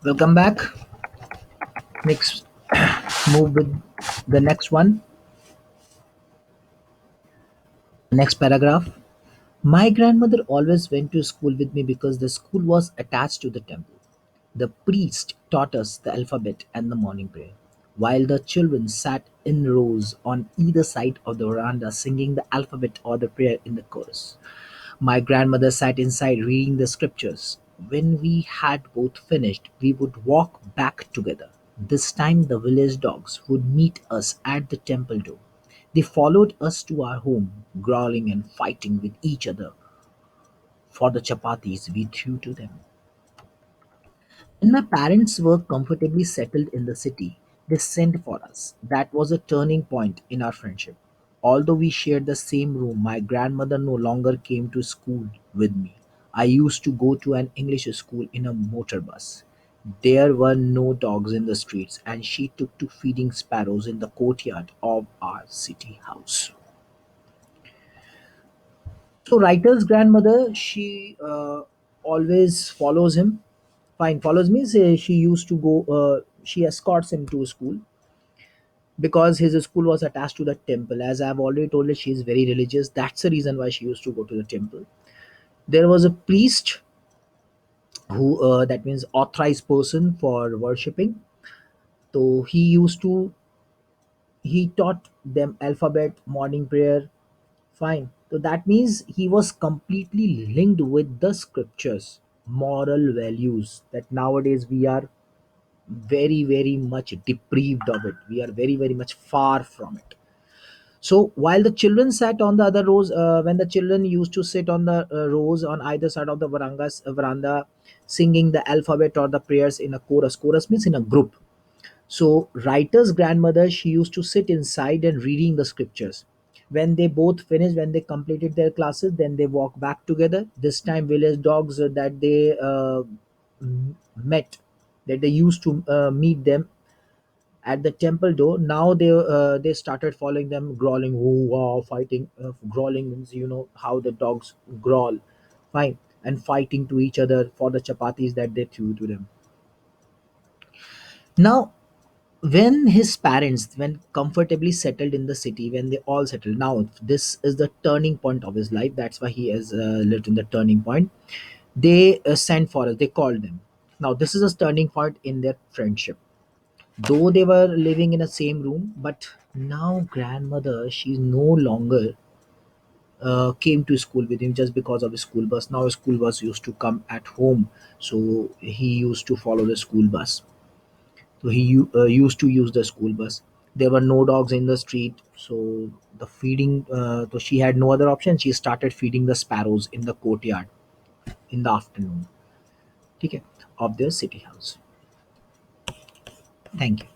Welcome back. Next, move with the next one. Next paragraph. My grandmother always went to school with me because the school was attached to the temple. The priest taught us the alphabet and the morning prayer, while the children sat in rows on either side of the veranda singing the alphabet or the prayer in the chorus. My grandmother sat inside reading the scriptures. When we had both finished, we would walk back together. This time, the village dogs would meet us at the temple door. They followed us to our home, growling and fighting with each other for the chapatis we threw to them. When my parents were comfortably settled in the city, they sent for us. That was a turning point in our friendship. Although we shared the same room, my grandmother no longer came to school with me. I used to go to an English school in a motor bus. There were no dogs in the streets, and she took to feeding sparrows in the courtyard of our city house. So, writer's grandmother, she always follows him. Fine, follows means she used to go. She escorts him to school because his school was attached to the temple. As I've already told you, she is very religious. That's the reason why she used to go to the temple. There was a priest who, that means authorized person for worshipping. So he taught them alphabet, morning prayer. Fine. So that means he was completely linked with the scriptures, moral values that nowadays we are very much deprived of it. We are very much far from it. So while the children sat on the other rows, when the children used to sit on the rows on either side of the veranda, singing the alphabet or the prayers in a chorus. Chorus means in a group. So writer's grandmother, she used to sit inside and reading the scriptures. When they both finished, when they completed their classes, then they walk back together. This time, village dogs that they met, that they used to meet them at the temple door. Now they started following them, growling, whoo, wow, fighting. Growling means you know how the dogs growl, fine, and fighting to each other for the chapatis that they threw to them. Now when his parents when comfortably settled in the city, when they all settled, now this is the turning point of his life. That's why he has lived in the turning point. They sent for us, they called them. Now this is a turning point in their friendship. Though they were living in the same room, but now grandmother, she no longer came to school with him just because of the school bus. Now a school bus used to come at home, so he used to follow the school bus. So he used to use the school bus. There were no dogs in the street, so the feeding. So she had no other option. She started feeding the sparrows in the courtyard in the afternoon. Okay, of their city house. Thank you.